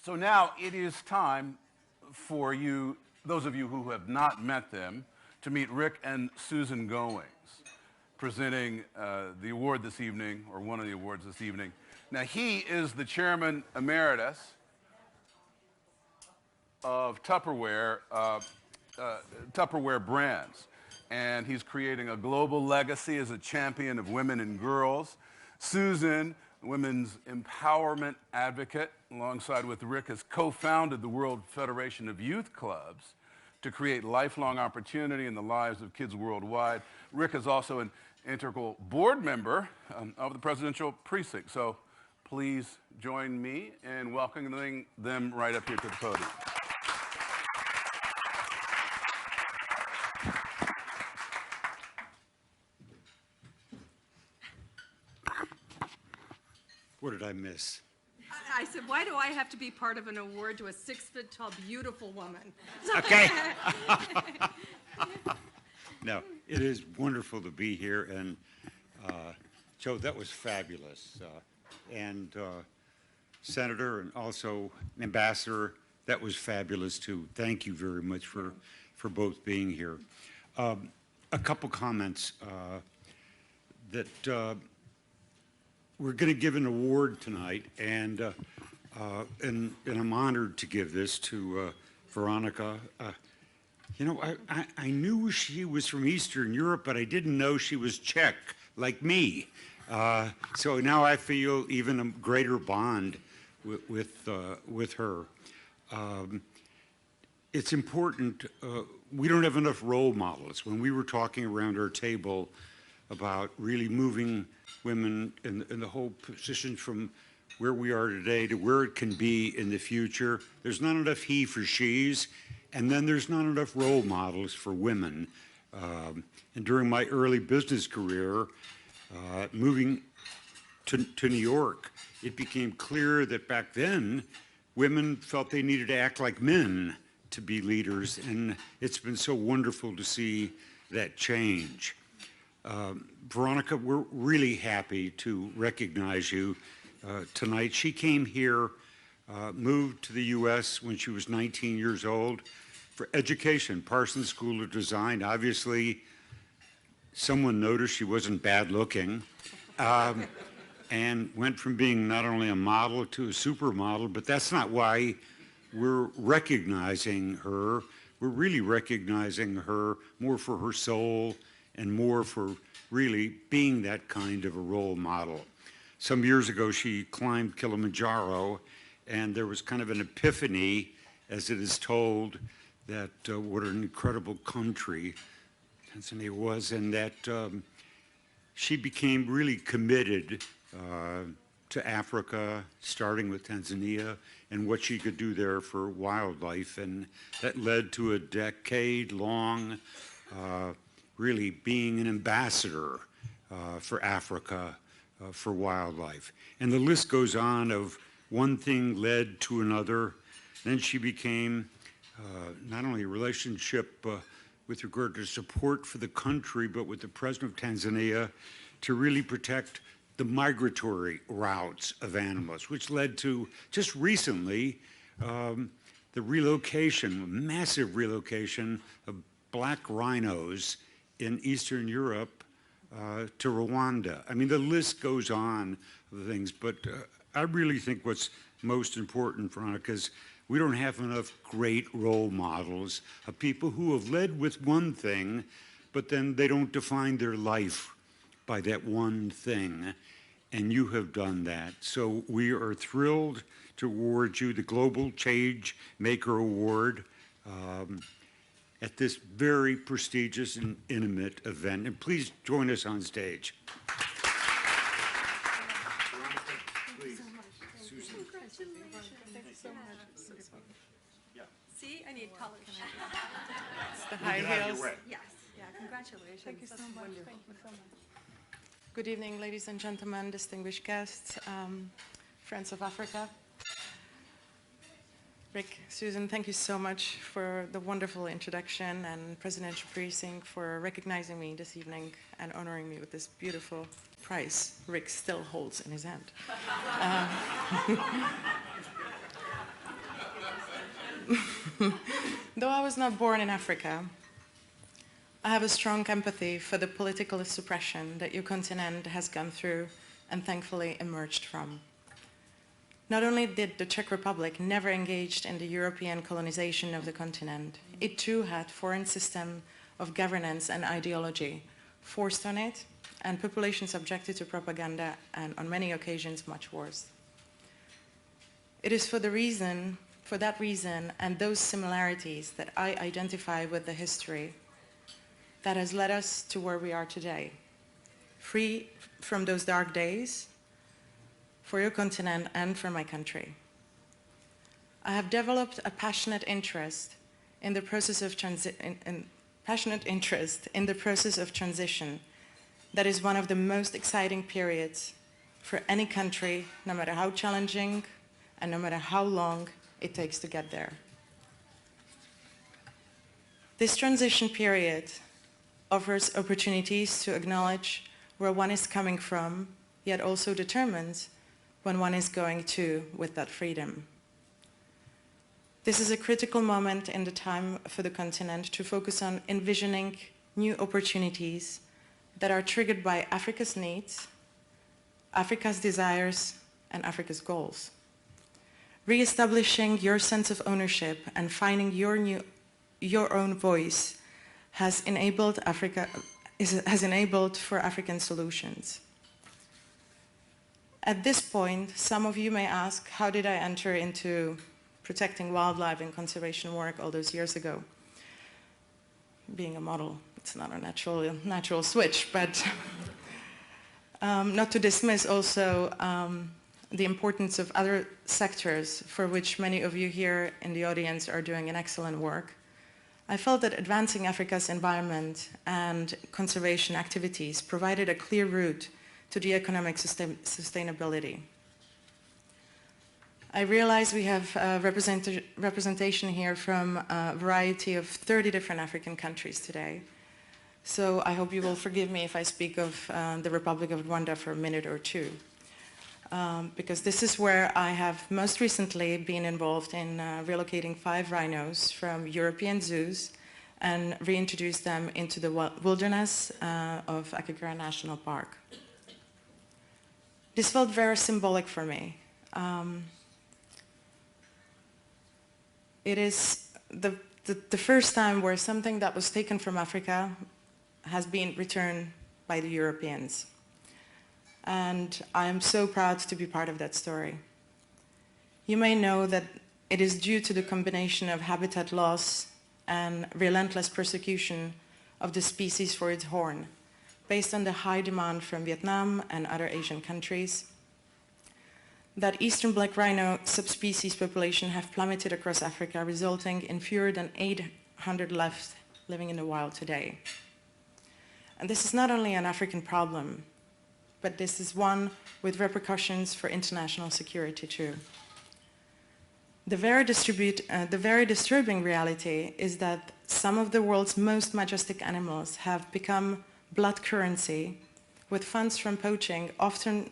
So now it is time for you, those of you who have not met them, to meet Rick and Susan Goings, presenting the award this evening, or one of the awards this evening. Now, he is the chairman emeritus of Tupperware, Tupperware brands, and he's creating a global legacy as a champion of women and girls. Susan, women's empowerment advocate, alongside with Rick, has co-founded the World Federation of Youth Clubs to create lifelong opportunity in the lives of kids worldwide. Rick is also an integral board member of the Presidential Precinct. So please join me in welcoming them right up here to the podium. What did I miss? I said, why do I have to be part of an award to a 6-foot-tall, beautiful woman? Okay. No, it is wonderful to be here, and Joe, that was fabulous. And Senator and also Ambassador, that was fabulous too. Thank you very much for both being here. A couple comments that we're going to give an award tonight, and I'm honored to give this to Veronica. You know, I knew she was from Eastern Europe, but I didn't know she was Czech, like me. So now I feel even a greater bond with her. It's important. We don't have enough role models. When we were talking around our table about really moving women in the whole position from where we are today to where it can be in the future, there's not enough he for she's, and then there's not enough role models for women. And during my early business career, moving to New York, it became clear that back then, women felt they needed to act like men to be leaders, and it's been so wonderful to see that change. Veronica, we're really happy to recognize you tonight. She came here, moved to the U.S. when she was 19 years old for education, Parsons School of Design. Obviously, someone noticed she wasn't bad looking, and went from being not only a model to a supermodel, but that's not why we're recognizing her. We're really recognizing her more for her soul and more for really being that kind of a role model. Some years ago, she climbed Kilimanjaro, and there was kind of an epiphany, as it is told, that what an incredible country Tanzania was, and that she became really committed to Africa, starting with Tanzania, and what she could do there for wildlife, and that led to a decade-long really being an ambassador for Africa, for wildlife. And the list goes on of one thing led to another. Then she became not only a relationship with regard to support for the country, but with the president of Tanzania to really protect the migratory routes of animals, which led to, just recently, the relocation, massive relocation of black rhinos in Eastern Europe to Rwanda. I mean, the list goes on of things, but I really think what's most important, Veronica, is we don't have enough great role models of people who have led with one thing, but then they don't define their life by that one thing, and you have done that. So we are thrilled to award you the Global Changemaker Award at this very prestigious and intimate event. And please join us on stage. See, I need colors. It's the high heels. Yes, yeah, congratulations. Thank you so much. Thank you so much. Good evening, ladies and gentlemen, distinguished guests, friends of Africa. Rick, Susan, thank you so much for the wonderful introduction, and Presidential Precinct for recognizing me this evening and honoring me with this beautiful prize Rick still holds in his hand. Though I was not born in Africa, I have a strong empathy for the political suppression that your continent has gone through and thankfully emerged from. Not only did the Czech Republic never engage in the European colonization of the continent, it too had foreign system of governance and ideology forced on it, and populations subjected to propaganda, and on many occasions much worse. It is for that reason and those similarities that I identify with the history that has led us to where we are today, free from those dark days, for your continent and for my country. I have developed a passionate interest in the process of transition that is one of the most exciting periods for any country, no matter how challenging and no matter how long it takes to get there. This transition period offers opportunities to acknowledge where one is coming from, yet also determines when one is going to with that freedom. This is a critical moment in the time for the continent to focus on envisioning new opportunities that are triggered by Africa's needs, Africa's desires, and Africa's goals. Re-establishing your sense of ownership and finding your own voice has enabled for African solutions. At this point, some of you may ask, how did I enter into protecting wildlife and conservation work all those years ago? Being a model, it's not a natural switch, but not to dismiss also the importance of other sectors for which many of you here in the audience are doing an excellent work. I felt that advancing Africa's environment and conservation activities provided a clear route to the economic sustainability. I realize we have representation here from a variety of 30 different African countries today. So I hope you will forgive me if I speak of the Republic of Rwanda for a minute or two. Because this is where I have most recently been involved in relocating 5 rhinos from European zoos and reintroduced them into the wilderness of Akagera National Park. This felt very symbolic for me. It is the first time where something that was taken from Africa has been returned by the Europeans. And I am so proud to be part of that story. You may know that it is due to the combination of habitat loss and relentless persecution of the species for its horn, based on the high demand from Vietnam and other Asian countries, that eastern black rhino subspecies population have plummeted across Africa, resulting in fewer than 800 left living in the wild today. And this is not only an African problem, but this is one with repercussions for international security too. The very disturbing reality is that some of the world's most majestic animals have become blood currency, with funds from poaching often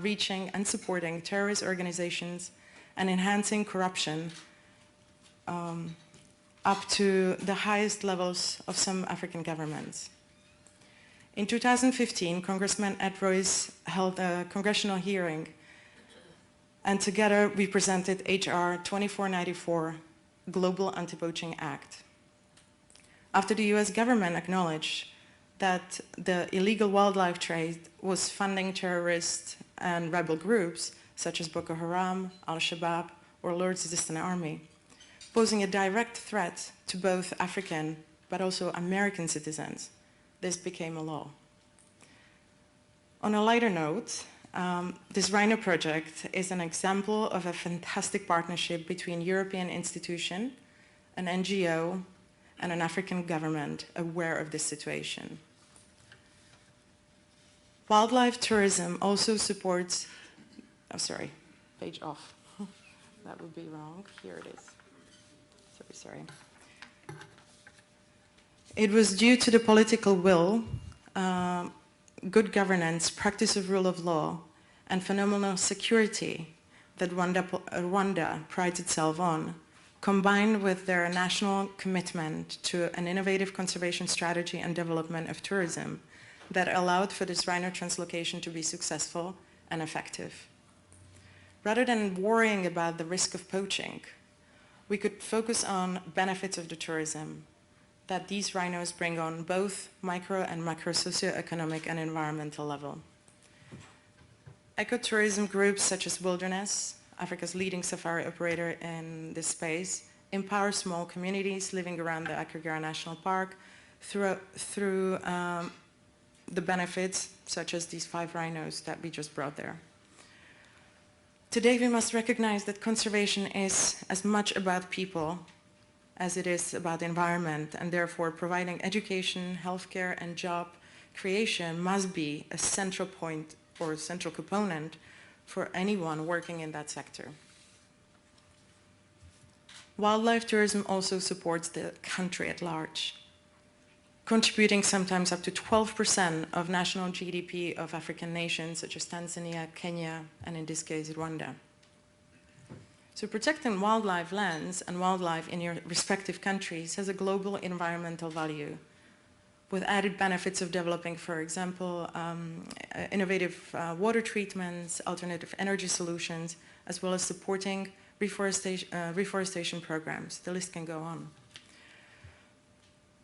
reaching and supporting terrorist organizations and enhancing corruption up to the highest levels of some African governments. In 2015, Congressman Ed Royce held a congressional hearing, and together we presented HR 2494, Global Anti-Poaching Act. After the US government acknowledged that the illegal wildlife trade was funding terrorists and rebel groups such as Boko Haram, Al-Shabaab, or Lord's Resistance Army, posing a direct threat to both African but also American citizens, this became a law. On a lighter note, this Rhino project is an example of a fantastic partnership between European institution, an NGO, and an African government aware of this situation. Wildlife tourism also supports, oh sorry, page off. That would be wrong, here it is. Sorry. It was due to the political will, good governance, practice of rule of law, and phenomenal security that Rwanda prides itself on, combined with their national commitment to an innovative conservation strategy and development of tourism that allowed for this rhino translocation to be successful and effective. Rather than worrying about the risk of poaching, we could focus on benefits of the tourism that these rhinos bring on both micro and macro socioeconomic and environmental level. Ecotourism groups such as Wilderness, Africa's leading safari operator in this space, empower small communities living around the Akagera National Park through the benefits such as these 5 rhinos that we just brought there. Today we must recognize that conservation is as much about people as it is about the environment, and therefore providing education, healthcare and job creation must be a central point or a central component for anyone working in that sector. Wildlife tourism also supports the country at large, contributing sometimes up to 12% of national GDP of African nations such as Tanzania, Kenya, and in this case, Rwanda. So protecting wildlife lands and wildlife in your respective countries has a global environmental value, with added benefits of developing, for example, innovative water treatments, alternative energy solutions, as well as supporting reforestation programs. The list can go on.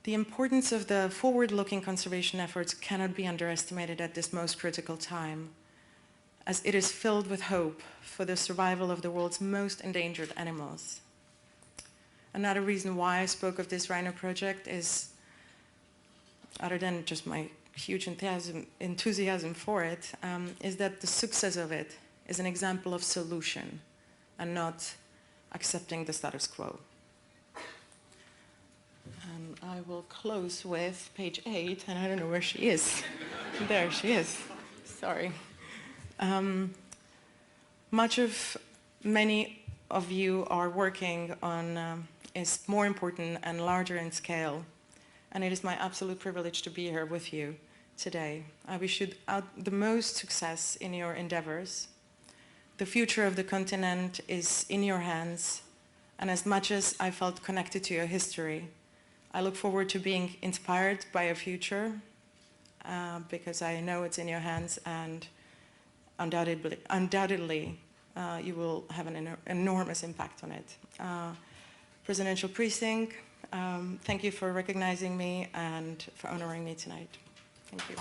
The importance of the forward-looking conservation efforts cannot be underestimated at this most critical time, as it is filled with hope for the survival of the world's most endangered animals. Another reason why I spoke of this rhino project is, other than just my huge enthusiasm for it, is that the success of it is an example of solution and not accepting the status quo. And I will close with page 8, and I don't know where she is. There she is. Sorry. Many of you are working on is more important and larger in scale, and it is my absolute privilege to be here with you today. I wish you the most success in your endeavors. The future of the continent is in your hands, and as much as I felt connected to your history, I look forward to being inspired by your future, because I know it's in your hands, and undoubtedly you will have an enormous impact on it. Presidential Precinct, thank you for recognizing me and for honoring me tonight. Thank you.